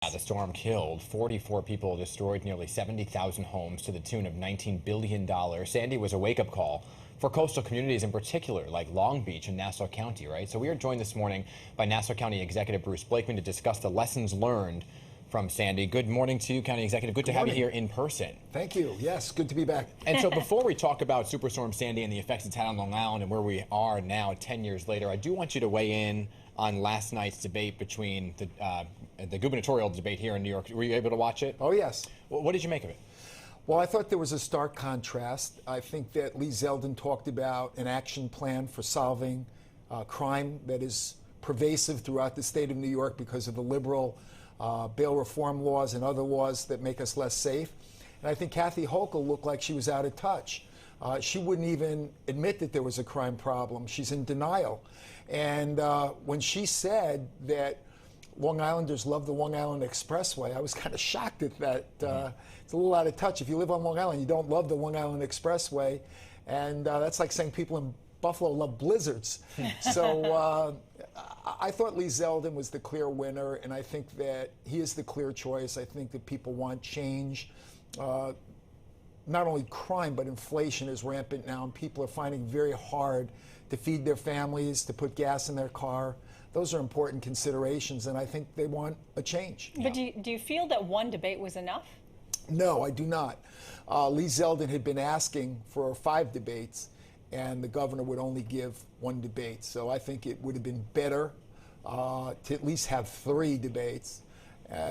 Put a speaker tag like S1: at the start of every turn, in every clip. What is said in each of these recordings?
S1: The storm killed 44 people, destroyed nearly 70,000 homes to the tune of $19 billion. Sandy was a wake-up call for coastal communities in particular, like Long Beach and Nassau County, right? So we are joined this morning by Nassau County Executive Bruce Blakeman to discuss the lessons learned from Sandy. Good morning to you, County Executive. Good to have you here in person.
S2: Thank you. Yes, good to be back.
S1: And so before we talk about Superstorm Sandy and the effects it's had on Long Island and where we are now 10 years later, I do want you to weigh in on last night's debate between the gubernatorial debate here in New York. Were you able to watch it?
S2: Oh, yes.
S1: What did you make of it?
S2: Well, I thought there was a stark contrast. I think that Lee Zeldin talked about an action plan for solving crime that is pervasive throughout the state of New York because of the liberal bail reform laws and other laws that make us less safe. And I think Kathy Hochul looked like she was out of touch. She wouldn't even admit that there was a crime problem. She's in denial. And when she said that Long Islanders love the Long Island Expressway, I was kind of shocked at that. It's a little out of touch. If you live on Long Island, you don't love the Long Island Expressway. And that's like saying people in Buffalo love blizzards. So I thought Lee Zeldin was the clear winner, and I think that he is the clear choice. I think that people want change. Not only crime, but inflation is rampant now, and people are finding it very hard to feed their families, to put gas in their car. Those are important considerations, and I think they want a change.
S3: But do you feel that one debate was enough?
S2: No, I do not. Lee Zeldin had been asking for 5 debates, and the governor would only give 1 debate. So I think it would have been better to at least have 3 debates.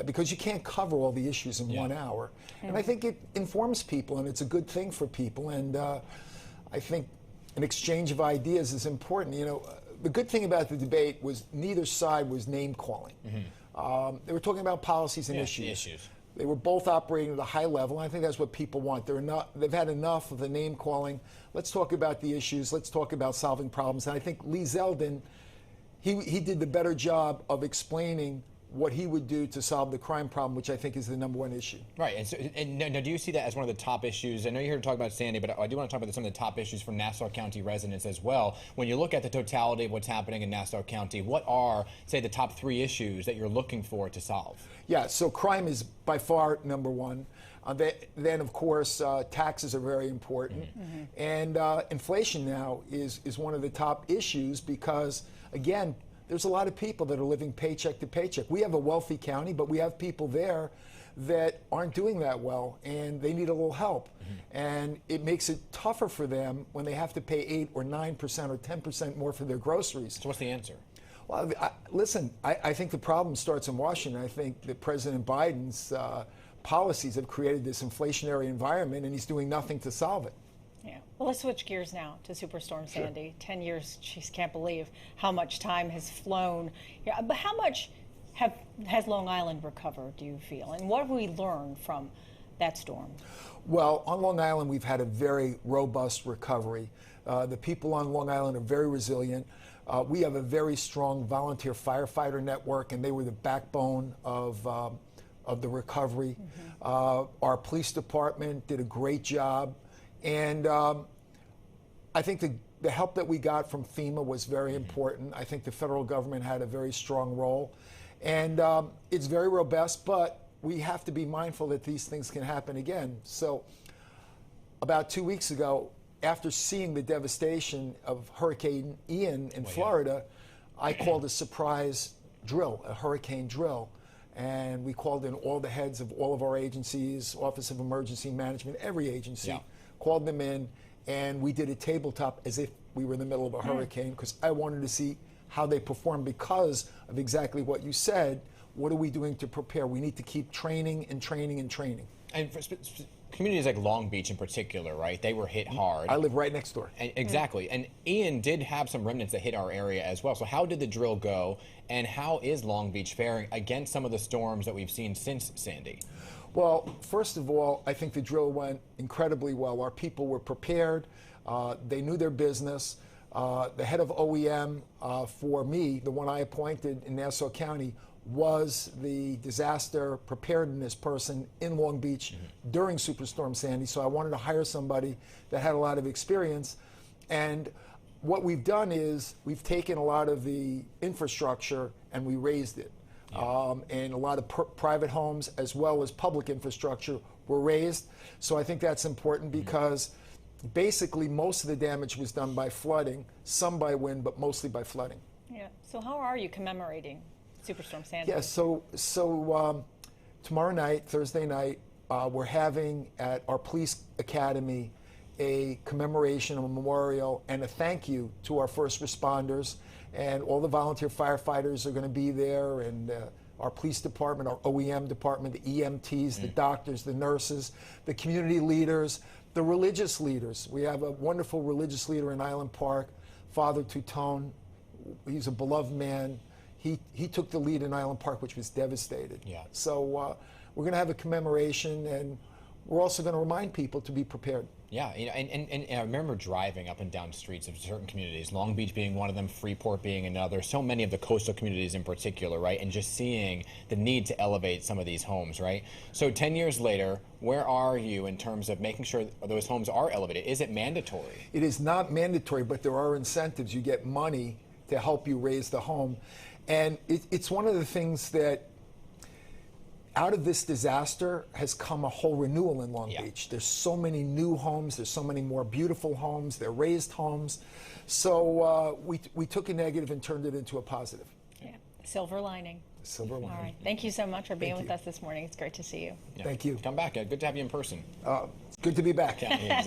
S2: Because you can't cover all the issues in 1 hour. And I think it informs people, and it's a good thing for people. And I think an exchange of ideas is important. You know, the good thing about the debate was neither side was name-calling. They were talking about policies and issues. They were both operating at a high level, and I think that's what people want. They've had enough of the name-calling. Let's talk about the issues. Let's talk about solving problems. And I think Lee Zeldin, he did the better job of explaining what he would do to solve the crime problem, which I think is the #1 issue.
S1: Right, and now do you see that as one of the top issues? I know you're here to talk about Sandy, but I do want to talk about some of the top issues for Nassau County residents as well. When you look at the totality of what's happening in Nassau County, what are, say, the top 3 issues that you're looking for to solve?
S2: Yeah, so crime is by far #1. Then, of course, taxes are very important. And inflation now is one of the top issues because, again, there's a lot of people that are living paycheck to paycheck. We have a wealthy county, but we have people there that aren't doing that well, and they need a little help. And it makes it tougher for them when they have to pay 8 or 9% or 10% more for their groceries.
S1: So what's the answer?
S2: Well, listen, I think the problem starts in Washington. I think that President Biden's policies have created this inflationary environment, and he's doing nothing to solve it.
S3: Yeah. Well, let's switch gears now to Superstorm Sandy. 10 years, she can't believe how much time has flown. Yeah, but how much has Long Island recovered, do you feel? And what have we learned from that storm?
S2: Well, on Long Island, we've had a very robust recovery. The people on Long Island are very resilient. We have a very strong volunteer firefighter network, and they were the backbone of the recovery. Our police department did a great job. And I think the help that we got from FEMA was very important. I think the federal government had a very strong role. And it's very robust, but we have to be mindful that these things can happen again. So about 2 weeks ago, after seeing the devastation of Hurricane Ian in Florida, I called a surprise drill, a hurricane drill. And we called in all the heads of all of our agencies, Office of Emergency Management, every agency. Called them in, and we did a tabletop as if we were in the middle of a hurricane because I wanted to see how they perform because of exactly what you said. What are we doing to prepare? We need to keep training and training and training.
S1: And for communities like Long Beach in particular, right? They were hit hard.
S2: I live right next door.
S1: And exactly. And Ian did have some remnants that hit our area as well. So how did the drill go, and how is Long Beach faring against some of the storms that we've seen since Sandy?
S2: Well, first of all, I think the drill went incredibly well. Our people were prepared. They knew their business. The head of OEM for me, the one I appointed in Nassau County, was the disaster preparedness person in Long Beach during Superstorm Sandy. So I wanted to hire somebody that had a lot of experience. And what we've done is we've taken a lot of the infrastructure and we raised it. and a lot of private homes as well as public infrastructure were razed. So I think that's important because basically most of the damage was done by flooding, some by wind, but mostly by flooding.
S3: Yeah. So how are you commemorating Superstorm Sandy?
S2: Yeah, so tomorrow night, Thursday night, we're having at our police academy a commemoration, a memorial, and a thank you to our first responders. And all the volunteer firefighters are going to be there, and our police department, our OEM department, the EMTs, the doctors, the nurses, the community leaders, the religious leaders. We have a wonderful religious leader in Island Park, Father Tutone. He's a beloved man. He took the lead in Island Park, which was devastated.
S1: Yeah.
S2: So we're going to have a commemoration, and we're also going to remind people to be prepared.
S1: Yeah, you know, and I remember driving up and down streets of certain communities, Long Beach being one of them, Freeport being another, so many of the coastal communities in particular, right? And just seeing the need to elevate some of these homes, right? So 10 years later, where are you in terms of making sure those homes are elevated? Is it mandatory?
S2: It is not mandatory, but there are incentives. You get money to help you raise the home. And it's one of the things that out of this disaster has come a whole renewal in Long Beach. There's so many new homes. There's so many more beautiful homes. They're raised homes. So we took a negative and turned it into a positive.
S3: Yeah. Silver lining.
S2: Silver lining.
S3: All right. Thank you so much for being with us this morning. It's great to see you.
S2: Thank you.
S1: Come back. Good to have you in person.
S2: It's good to be back.
S1: Yeah, exactly.